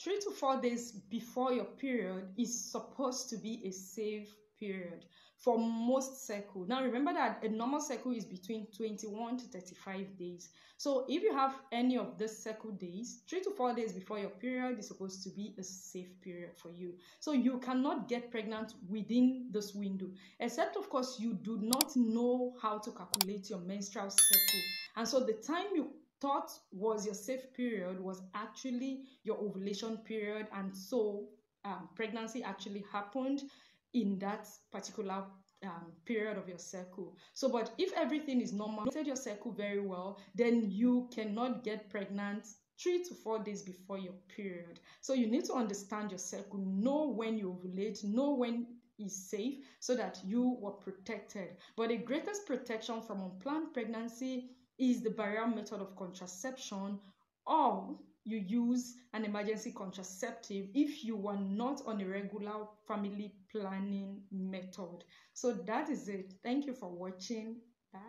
3 to 4 days before your period is supposed to be a safe period for most cycle. Now remember that a normal cycle is between 21 to 35 days. So if you have any of these cycle days, 3 to 4 days before your period is supposed to be a safe period for you. So you cannot get pregnant within this window, except of course you do not know how to calculate your menstrual cycle. And so the time you thought was your safe period was actually your ovulation period, and so pregnancy actually happened in that particular period of your cycle. So but if everything is normal, you your cycle very well, then you cannot get pregnant 3 to 4 days before your period. So you need to understand your cycle, know when you ovulate, know when is safe, so that you were protected. But the greatest protection from unplanned pregnancy is the barrier method of contraception, or you use an emergency contraceptive if you were not on a regular family planning method. So that is it. Thank you for watching. Bye.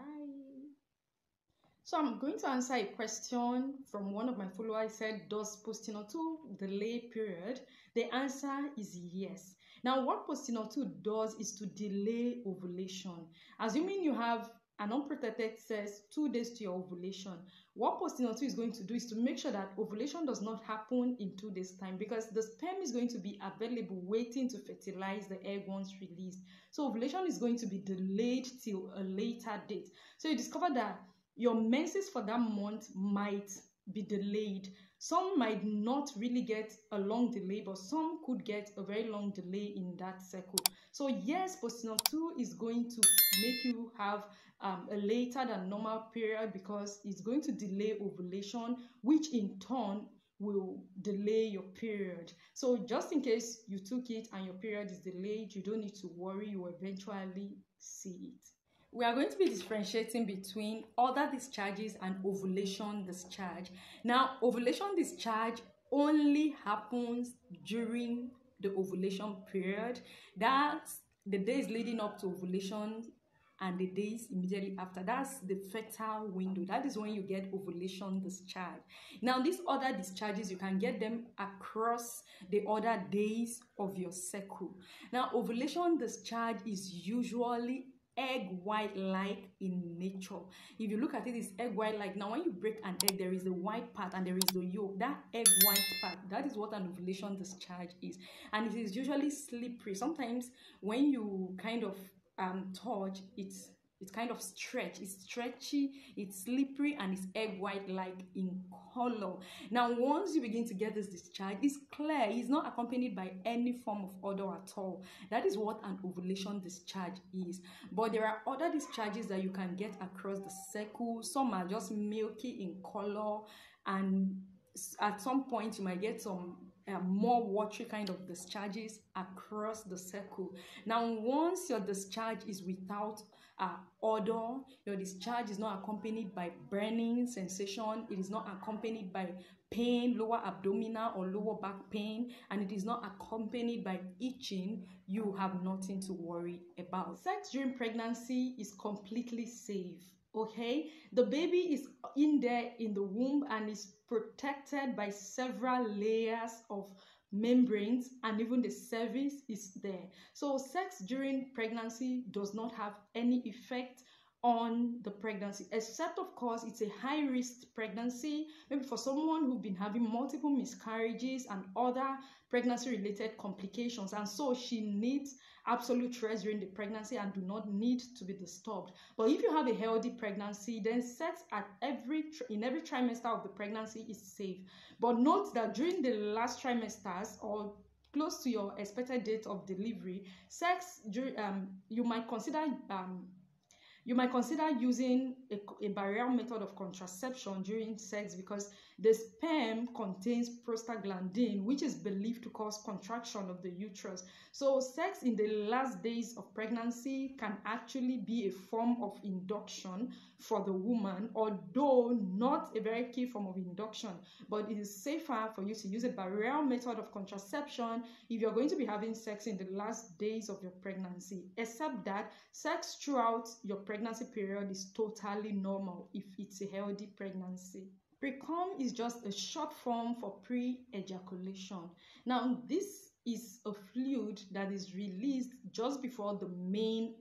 So I'm going to answer a question from one of my followers. Said, does Postinor 2 delay period? The answer is yes. Now what Postinor 2 does is to delay ovulation. Assuming you have an unprotected sex 2 days to your ovulation, what Postinor 2 is going to do is to make sure that ovulation does not happen in 2 days time, because the sperm is going to be available waiting to fertilize the egg once released. So ovulation is going to be delayed till a later date. So you discover that your menses for that month might be delayed. Some might not really get a long delay, but some could get a very long delay in that cycle. So yes, Postinor 2 is going to make you have a later than normal period, because it's going to delay ovulation, which in turn will delay your period. So just in case you took it and your period is delayed, you don't need to worry, you will eventually see it. We are going to be differentiating between other discharges and ovulation discharge. Now, ovulation discharge only happens during the ovulation period. That's the days leading up to ovulation and the days immediately after. That's the fertile window. That is when you get ovulation discharge. Now, these other discharges, you can get them across the other days of your cycle. Now, ovulation discharge is usually egg white like in nature. If you look at it, it's egg white like. Now when you break an egg, there is the white part and there is the yolk. That egg white part, that is what an ovulation discharge is, and it is usually slippery. Sometimes when you kind of touch it, it's kind of it's stretchy, it's slippery, and it's egg white like in color. Now once you begin to get this discharge, it's clear, it's not accompanied by any form of odor at all. That is what an ovulation discharge is. But there are other discharges that you can get across the cycle. Some are just milky in color, and at some point you might get some more watery kind of discharges across the cycle. Now once your discharge is without odor, your discharge is not accompanied by burning sensation, it is not accompanied by pain, lower abdominal or lower back pain, and it is not accompanied by itching, you have nothing to worry about. Sex during pregnancy is completely safe. Okay, the baby is in there in the womb and is protected by several layers of membranes, and even the cervix is there. So sex during pregnancy does not have any effect on the pregnancy, except of course it's a high risk pregnancy, maybe for someone who've been having multiple miscarriages and other pregnancy related complications, and so she needs absolute rest during the pregnancy and do not need to be disturbed. But if you have a healthy pregnancy, then sex at in every trimester of the pregnancy is safe. But note that during the last trimesters or close to your expected date of delivery, sex you might consider using a barrier method of contraception during sex, because the sperm contains prostaglandin, which is believed to cause contraction of the uterus. So sex in the last days of pregnancy can actually be a form of induction for the woman, although not a very key form of induction. But it is safer for you to use a barrier method of contraception if you're going to be having sex in the last days of your pregnancy, except that sex throughout your pregnancy period is totally normal if it's a healthy pregnancy. Precum is just a short form for pre-ejaculation. Now, this is a fluid that is released just before the main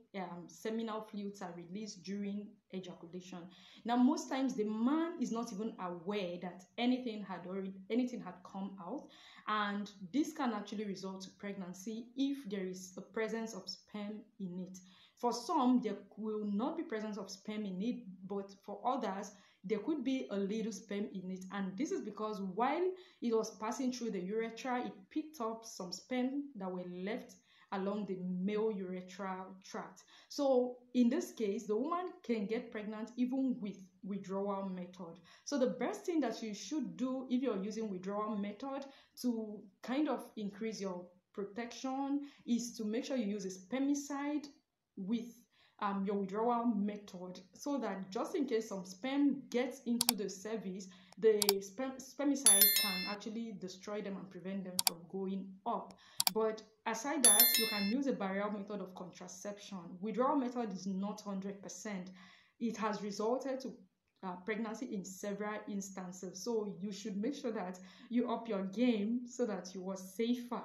seminal fluids are released during ejaculation. Now, most times the man is not even aware that anything had come out, and this can actually result to pregnancy if there is a presence of sperm in it. For some, there will not be presence of sperm in it, but for others, there could be a little sperm in it, and this is because while it was passing through the urethra, it picked up some sperm that were left along the male urethral tract. So in this case, the woman can get pregnant even with withdrawal method. So the best thing that you should do if you're using withdrawal method to kind of increase your protection is to make sure you use a spermicide with your withdrawal method, so that just in case some sperm gets into the cervix, the spermicide can actually destroy them and prevent them from going up. But aside that, you can use a barrier method of contraception. Withdrawal method is not 100%. It has resulted to pregnancy in several instances, so you should make sure that you up your game so that you are safer.